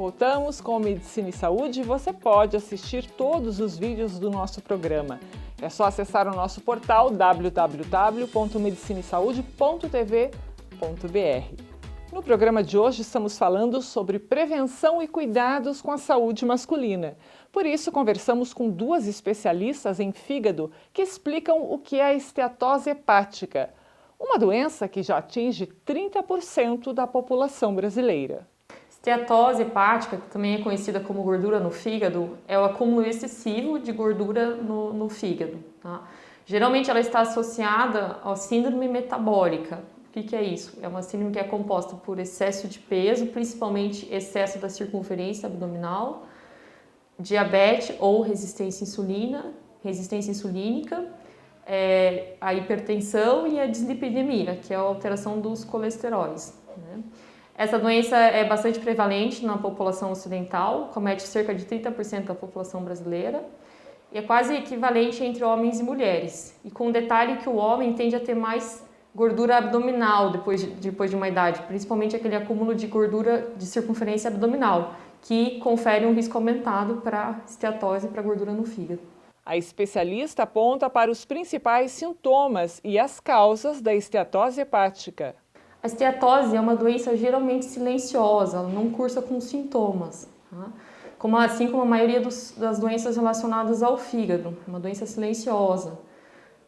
Voltamos com Medicina e Saúde e você pode assistir todos os vídeos do nosso programa. É só acessar o nosso portal www.medicinesaude.tv.br. No programa de hoje estamos falando sobre prevenção e cuidados com a saúde masculina. Por isso, conversamos com duas especialistas em fígado que explicam o que é a esteatose hepática, uma doença que já atinge 30% da população brasileira. Esteatose hepática, que também é conhecida como gordura no fígado, é o acúmulo excessivo de gordura no fígado. Tá? Geralmente ela está associada à síndrome metabólica. O que é isso? É uma síndrome que é composta por excesso de peso, principalmente excesso da circunferência abdominal, diabetes ou resistência insulínica, a hipertensão e a dislipidemia, que é a alteração dos colesteróis. Né? Essa doença é bastante prevalente na população ocidental, comete cerca de 30% da população brasileira e é quase equivalente entre homens e mulheres. E com o detalhe que o homem tende a ter mais gordura abdominal depois de uma idade, principalmente aquele acúmulo de gordura de circunferência abdominal, que confere um risco aumentado para esteatose e para gordura no fígado. A especialista aponta para os principais sintomas e as causas da esteatose hepática. A esteatose é uma doença geralmente silenciosa, ela não cursa com sintomas, tá? Assim como a maioria das doenças relacionadas ao fígado, uma doença silenciosa.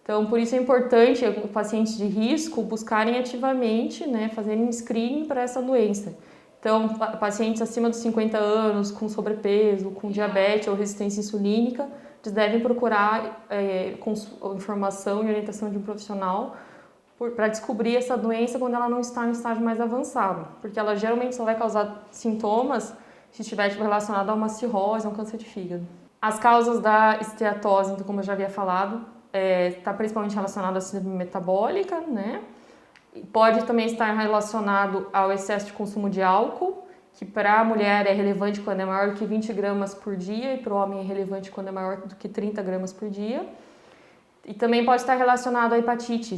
Então, por isso é importante os pacientes de risco buscarem ativamente, fazerem um screening para essa doença. Então, pacientes acima dos 50 anos, com sobrepeso, com diabetes ou resistência insulínica, eles devem procurar informação e orientação de um profissional para descobrir essa doença quando ela não está no estágio mais avançado, porque ela geralmente só vai causar sintomas se estiver relacionada a uma cirrose, a um câncer de fígado. As causas da esteatose, então, como eu já havia falado, está principalmente relacionado à síndrome metabólica, né? Pode também estar relacionado ao excesso de consumo de álcool, que para a mulher é relevante quando é maior do que 20 gramas por dia e para o homem é relevante quando é maior do que 30 gramas por dia. E também pode estar relacionado a hepatite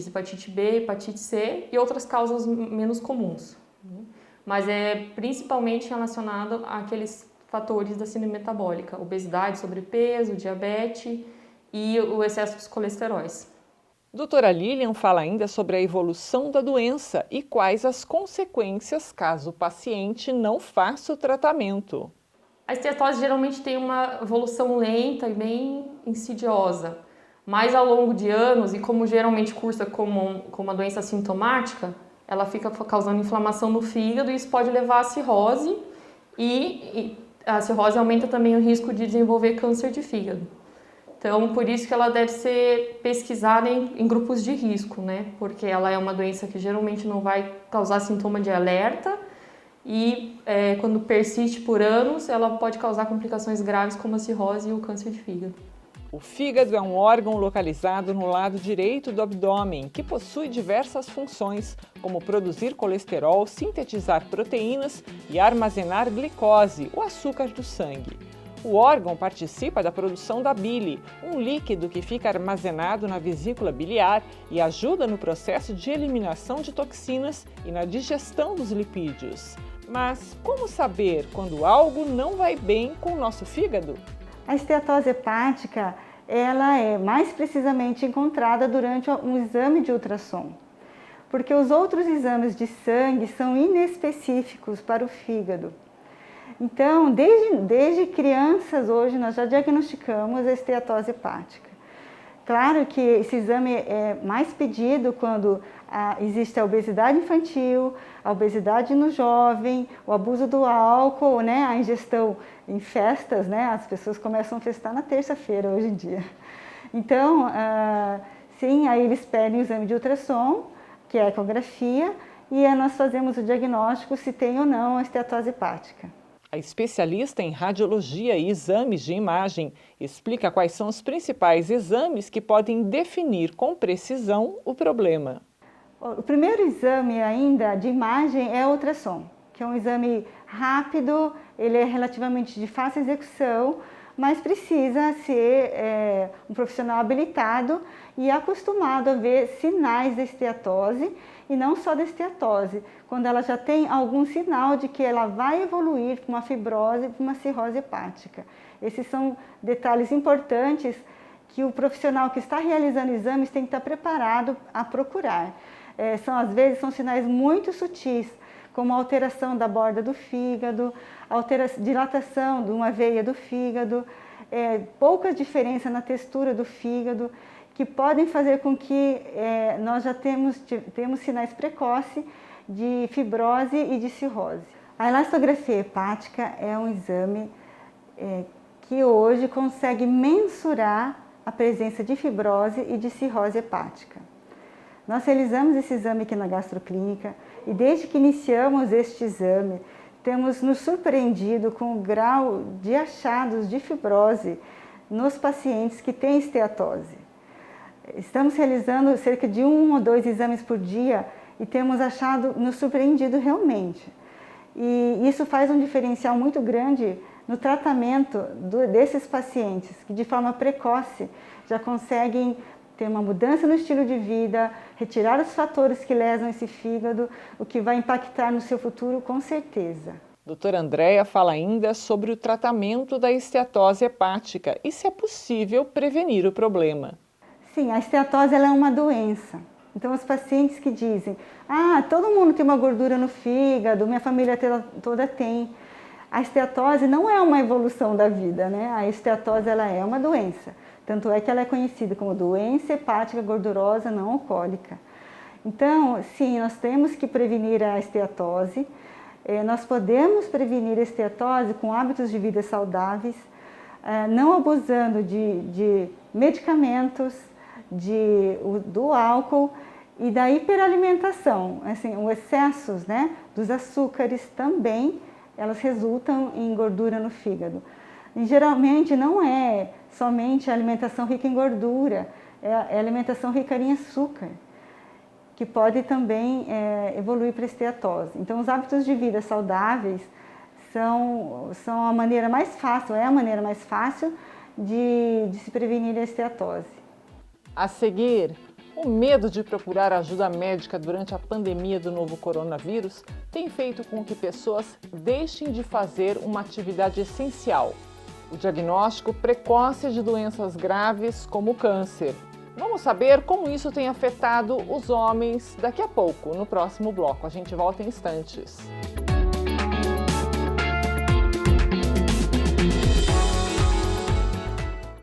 B, hepatite C e outras causas menos comuns. Mas é principalmente relacionado àqueles fatores da síndrome metabólica, obesidade, sobrepeso, diabetes e o excesso dos colesteróis. Doutora Lilian fala ainda sobre a evolução da doença e quais as consequências caso o paciente não faça o tratamento. A esteatose geralmente tem uma evolução lenta e bem insidiosa. Mas ao longo de anos, e como geralmente cursa como uma doença sintomática, ela fica causando inflamação no fígado e isso pode levar à cirrose e a cirrose aumenta também o risco de desenvolver câncer de fígado. Então, por isso que ela deve ser pesquisada em grupos de risco, né? Porque ela é uma doença que geralmente não vai causar sintoma de alerta e quando persiste por anos, ela pode causar complicações graves como a cirrose e o câncer de fígado. O fígado é um órgão localizado no lado direito do abdômen, que possui diversas funções, como produzir colesterol, sintetizar proteínas e armazenar glicose, o açúcar do sangue. O órgão participa da produção da bile, um líquido que fica armazenado na vesícula biliar e ajuda no processo de eliminação de toxinas e na digestão dos lipídios. Mas como saber quando algo não vai bem com o nosso fígado? A esteatose hepática, ela é mais precisamente encontrada durante um exame de ultrassom, porque os outros exames de sangue são inespecíficos para o fígado. Então, desde crianças hoje nós já diagnosticamos a esteatose hepática. Claro que esse exame é mais pedido quando existe a obesidade infantil, a obesidade no jovem, o abuso do álcool, a ingestão em festas, as pessoas começam a festar na terça-feira hoje em dia. Então, sim, aí eles pedem o exame de ultrassom, que é a ecografia, e nós fazemos o diagnóstico se tem ou não a esteatose hepática. A especialista em radiologia e exames de imagem explica quais são os principais exames que podem definir com precisão o problema. O primeiro exame ainda de imagem é o ultrassom, que é um exame rápido, ele é relativamente de fácil execução, mas precisa ser um profissional habilitado e acostumado a ver sinais da esteatose, e não só da esteatose, quando ela já tem algum sinal de que ela vai evoluir para uma fibrose, para uma cirrose hepática. Esses são detalhes importantes que o profissional que está realizando exames tem que estar preparado a procurar. Às vezes são sinais muito sutis, como a alteração da borda do fígado, dilatação de uma veia do fígado, pouca diferença na textura do fígado, que podem fazer com que nós já temos sinais precoces de fibrose e de cirrose. A elastografia hepática é um exame que hoje consegue mensurar a presença de fibrose e de cirrose hepática. Nós realizamos esse exame aqui na Gastroclínica e desde que iniciamos este exame, temos nos surpreendido com o grau de achados de fibrose nos pacientes que têm esteatose. Estamos realizando cerca de 1 ou 2 exames por dia e temos nos surpreendido realmente. E isso faz um diferencial muito grande no tratamento desses pacientes, que de forma precoce já conseguem ter uma mudança no estilo de vida, retirar os fatores que lesam esse fígado, o que vai impactar no seu futuro com certeza. Doutora Andréia fala ainda sobre o tratamento da esteatose hepática e se é possível prevenir o problema. Sim, a esteatose ela é uma doença. Então, os pacientes que dizem, todo mundo tem uma gordura no fígado, minha família toda tem. A esteatose não é uma evolução da vida, né? A esteatose ela é uma doença. Tanto é que ela é conhecida como doença hepática gordurosa não alcoólica. Então, sim, nós temos que prevenir a esteatose. Nós podemos prevenir a esteatose com hábitos de vida saudáveis, não abusando de medicamentos, do álcool e da hiperalimentação. Assim, os excessos, né, dos açúcares também, elas resultam em gordura no fígado. E, geralmente não é somente a alimentação rica em gordura, é a alimentação rica em açúcar, que pode também evoluir para a esteatose. Então, os hábitos de vida saudáveis são a maneira mais fácil, de se prevenir a esteatose. A seguir, o medo de procurar ajuda médica durante a pandemia do novo coronavírus tem feito com que pessoas deixem de fazer uma atividade essencial: o diagnóstico precoce de doenças graves como o câncer. Vamos saber como isso tem afetado os homens daqui a pouco, no próximo bloco. A gente volta em instantes.